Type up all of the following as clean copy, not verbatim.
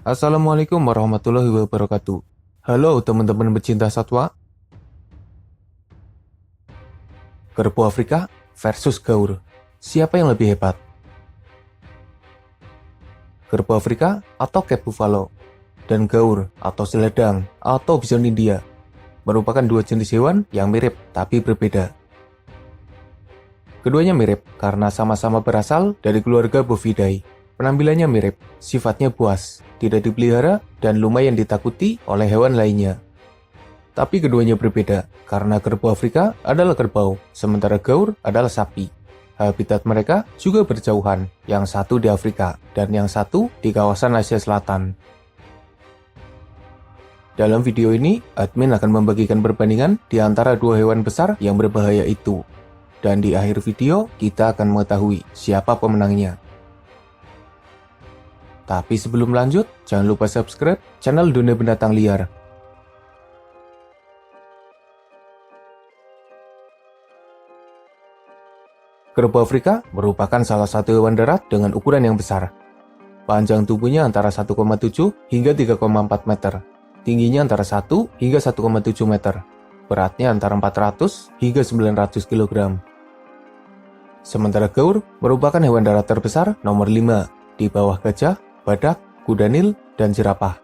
Assalamualaikum warahmatullahi wabarakatuh. Halo teman-teman pecinta satwa. Kerbau Afrika versus gaur. Siapa yang lebih hebat? Kerbau Afrika atau Cape Buffalo dan gaur atau seledang atau bison India merupakan dua jenis hewan yang mirip tapi berbeda. Keduanya mirip karena sama-sama berasal dari keluarga Bovidae. Penampilannya mirip, sifatnya buas, tidak dipelihara, dan lumayan ditakuti oleh hewan lainnya. Tapi keduanya berbeda, karena kerbau Afrika adalah kerbau, sementara gaur adalah sapi. Habitat mereka juga berjauhan, yang satu di Afrika, dan yang satu di kawasan Asia Selatan. Dalam video ini, admin akan membagikan perbandingan di antara dua hewan besar yang berbahaya itu. Dan di akhir video, kita akan mengetahui siapa pemenangnya. Tapi sebelum lanjut, jangan lupa subscribe channel Dunia Binatang Liar. Kerbau Afrika merupakan salah satu hewan darat dengan ukuran yang besar. Panjang tubuhnya antara 1,7 hingga 3,4 meter. Tingginya antara 1 hingga 1,7 meter. Beratnya antara 400 hingga 900 kg. Sementara gaur merupakan hewan darat terbesar nomor 5 di bawah gajah, badak, kuda nil, dan jerapah.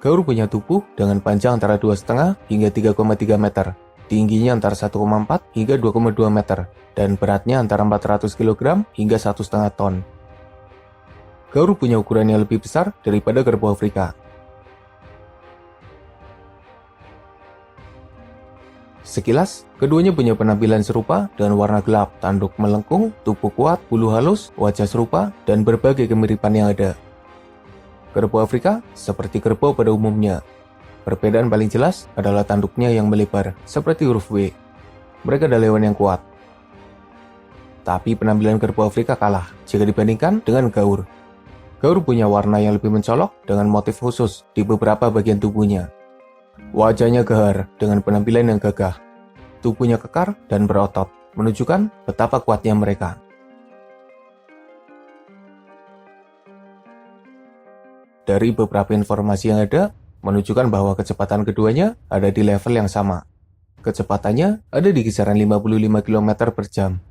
Gaur punya tubuh dengan panjang antara 2,5 hingga 3,3 meter, tingginya antara 1,4 hingga 2,2 meter, dan beratnya antara 400 kg hingga 1,5 ton. Gaur punya ukuran yang lebih besar daripada kerbau Afrika. Sekilas, keduanya punya penampilan serupa dengan warna gelap, tanduk melengkung, tubuh kuat, bulu halus, wajah serupa, dan berbagai kemiripan yang ada. Kerbau Afrika seperti kerbau pada umumnya. Perbedaan paling jelas adalah tanduknya yang melebar, seperti huruf W. Mereka adalah hewan yang kuat. Tapi penampilan kerbau Afrika kalah jika dibandingkan dengan gaur. Gaur punya warna yang lebih mencolok dengan motif khusus di beberapa bagian tubuhnya. Wajahnya gahar dengan penampilan yang gagah. Tubuhnya kekar dan berotot, menunjukkan betapa kuatnya mereka. Dari beberapa informasi yang ada, menunjukkan bahwa kecepatan keduanya ada di level yang sama. Kecepatannya ada di kisaran 55 km per jam.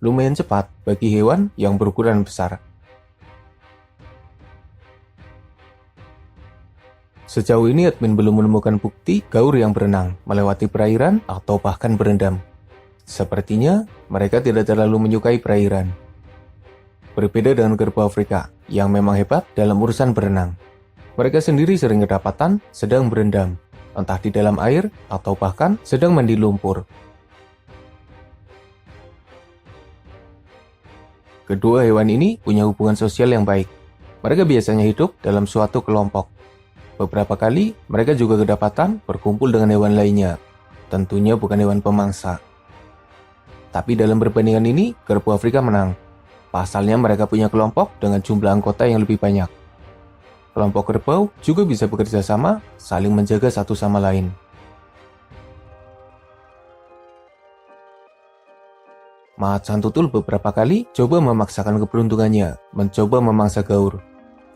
Lumayan cepat bagi hewan yang berukuran besar. Sejauh ini admin belum menemukan bukti gaur yang berenang, melewati perairan, atau bahkan berendam. Sepertinya mereka tidak terlalu menyukai perairan. Berbeda dengan kerbau Afrika, yang memang hebat dalam urusan berenang. Mereka sendiri sering kedapatan sedang berendam, entah di dalam air atau bahkan sedang mandi lumpur. Kedua hewan ini punya hubungan sosial yang baik. Mereka biasanya hidup dalam suatu kelompok. Beberapa kali mereka juga kedapatan berkumpul dengan hewan lainnya. Tentunya bukan hewan pemangsa. Tapi dalam perbandingan ini, kerbau Afrika menang. Pasalnya mereka punya kelompok dengan jumlah anggota yang lebih banyak. Kelompok kerbau juga bisa bekerja sama, saling menjaga satu sama lain. Macan tutul beberapa kali coba memaksakan keberuntungannya, mencoba memangsa gaur.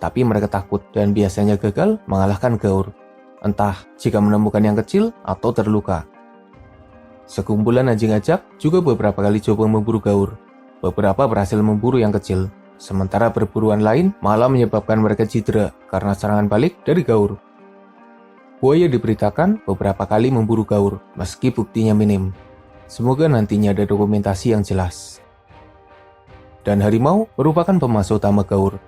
Tapi mereka takut dan biasanya gagal mengalahkan gaur. Entah jika menemukan yang kecil atau terluka. Sekumpulan anjing ajak juga beberapa kali coba memburu gaur. Beberapa berhasil memburu yang kecil, sementara perburuan lain malah menyebabkan mereka cedera karena serangan balik dari gaur. Buaya diberitakan beberapa kali memburu gaur, meski buktinya minim. Semoga nantinya ada dokumentasi yang jelas. Dan harimau merupakan pemangsa utama gaur.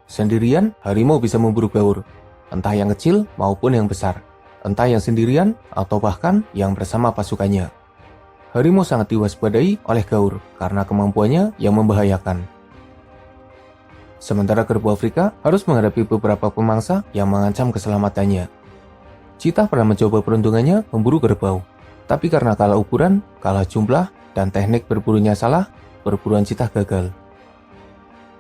Sendirian, harimau bisa memburu gaur, entah yang kecil maupun yang besar, entah yang sendirian atau bahkan yang bersama pasukannya. Harimau sangat diwaspadai oleh gaur karena kemampuannya yang membahayakan. Sementara kerbau Afrika harus menghadapi beberapa pemangsa yang mengancam keselamatannya. Cheetah pernah mencoba peruntungannya memburu kerbau, tapi karena kalah ukuran, kalah jumlah, dan teknik berburunya salah, perburuan cheetah gagal.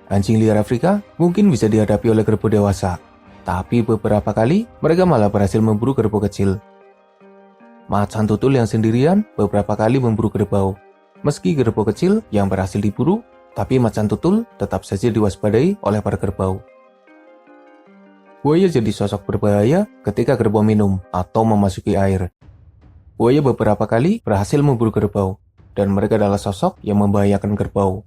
Anjing liar Afrika mungkin bisa dihadapi oleh kerbau dewasa, tapi beberapa kali mereka malah berhasil memburu kerbau kecil. Macan tutul yang sendirian beberapa kali memburu kerbau. Meski kerbau kecil yang berhasil diburu, tapi macan tutul tetap saja diwaspadai oleh para kerbau. Buaya jadi sosok berbahaya ketika kerbau minum atau memasuki air. Buaya beberapa kali berhasil memburu kerbau, dan mereka adalah sosok yang membahayakan kerbau.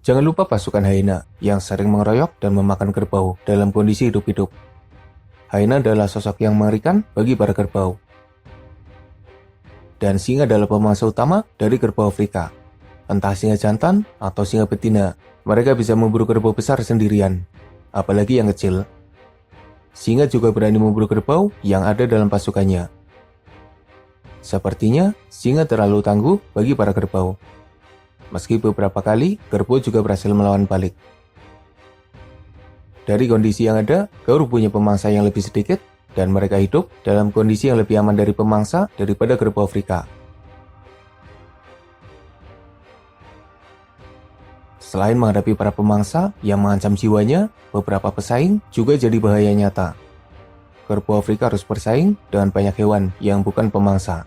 Jangan lupa pasukan hyena yang sering mengeroyok dan memakan kerbau dalam kondisi hidup-hidup. Hyena adalah sosok yang mengerikan bagi para kerbau. Dan singa adalah pemangsa utama dari kerbau Afrika. Entah singa jantan atau singa betina, mereka bisa memburu kerbau besar sendirian, apalagi yang kecil. Singa juga berani memburu kerbau yang ada dalam pasukannya. Sepertinya, singa terlalu tangguh bagi para kerbau. Meski beberapa kali, kerbau juga berhasil melawan balik. Dari kondisi yang ada, gaur punya pemangsa yang lebih sedikit, dan mereka hidup dalam kondisi yang lebih aman dari pemangsa daripada kerbau Afrika. Selain menghadapi para pemangsa yang mengancam jiwanya, beberapa pesaing juga jadi bahaya nyata. Kerbau Afrika harus bersaing dengan banyak hewan yang bukan pemangsa.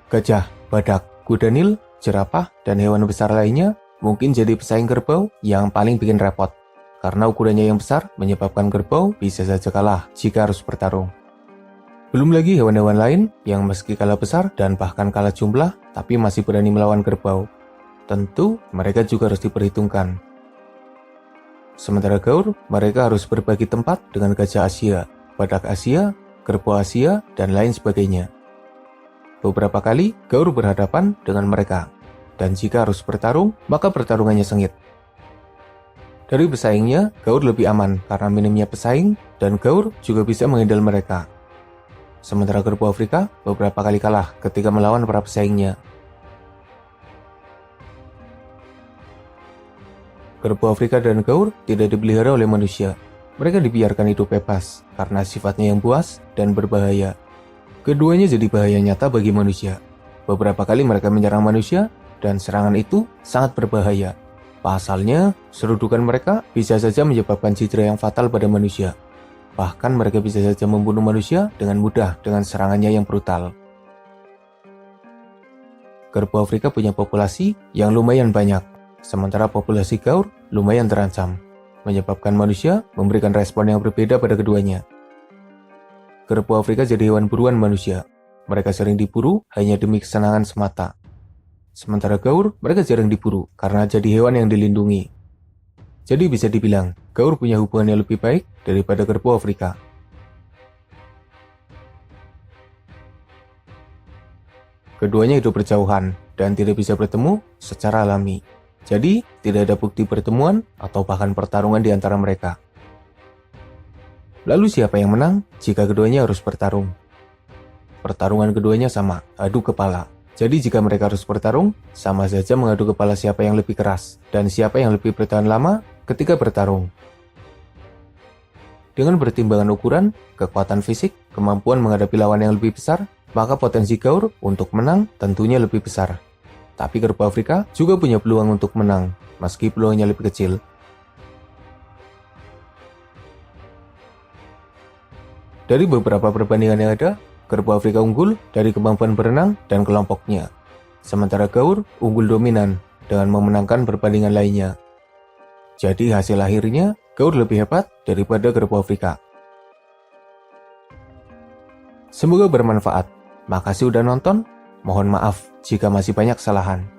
Gajah, badak, kuda Nil, jerapah, dan hewan besar lainnya mungkin jadi pesaing kerbau yang paling bikin repot. Karena ukurannya yang besar menyebabkan kerbau bisa saja kalah jika harus bertarung. Belum lagi hewan-hewan lain yang meski kalah besar dan bahkan kalah jumlah tapi masih berani melawan kerbau. Tentu mereka juga harus diperhitungkan. Sementara gaur, mereka harus berbagi tempat dengan gajah Asia, badak Asia, kerbau Asia, dan lain sebagainya. Beberapa kali gaur berhadapan dengan mereka, dan jika harus bertarung, maka pertarungannya sengit. Dari pesaingnya, gaur lebih aman karena minimnya pesaing, dan gaur juga bisa menghindar mereka. Sementara kerbau Afrika beberapa kali kalah ketika melawan para pesaingnya. Kerbau Afrika dan gaur tidak dipelihara oleh manusia. Mereka dibiarkan hidup bebas karena sifatnya yang buas dan berbahaya. Keduanya jadi bahaya nyata bagi manusia. Beberapa kali mereka menyerang manusia, dan serangan itu sangat berbahaya. Pasalnya, serudukan mereka bisa saja menyebabkan cedera yang fatal pada manusia. Bahkan mereka bisa saja membunuh manusia dengan mudah dengan serangannya yang brutal. Kerbau Afrika punya populasi yang lumayan banyak, sementara populasi gaur lumayan terancam, menyebabkan manusia memberikan respon yang berbeda pada keduanya. Kerbau Afrika jadi hewan buruan manusia. Mereka sering diburu hanya demi kesenangan semata. Sementara gaur, mereka jarang diburu karena jadi hewan yang dilindungi. Jadi bisa dibilang, gaur punya hubungan yang lebih baik daripada kerbau Afrika. Keduanya hidup berjauhan dan tidak bisa bertemu secara alami. Jadi, tidak ada bukti pertemuan atau bahkan pertarungan di antara mereka. Lalu siapa yang menang jika keduanya harus bertarung? Pertarungan keduanya sama, adu kepala. Jadi jika mereka harus bertarung, sama saja mengadu kepala siapa yang lebih keras dan siapa yang lebih bertahan lama ketika bertarung. Dengan pertimbangan ukuran, kekuatan fisik, kemampuan menghadapi lawan yang lebih besar, maka potensi gaur untuk menang tentunya lebih besar. Tapi kerbau Afrika juga punya peluang untuk menang, meski peluangnya lebih kecil. Dari beberapa perbandingan yang ada, kerbau Afrika unggul dari kemampuan berenang dan kelompoknya. Sementara gaur unggul dominan dengan memenangkan perbandingan lainnya. Jadi hasil akhirnya, gaur lebih hebat daripada kerbau Afrika. Semoga bermanfaat. Makasih udah nonton. Mohon maaf jika masih banyak kesalahan.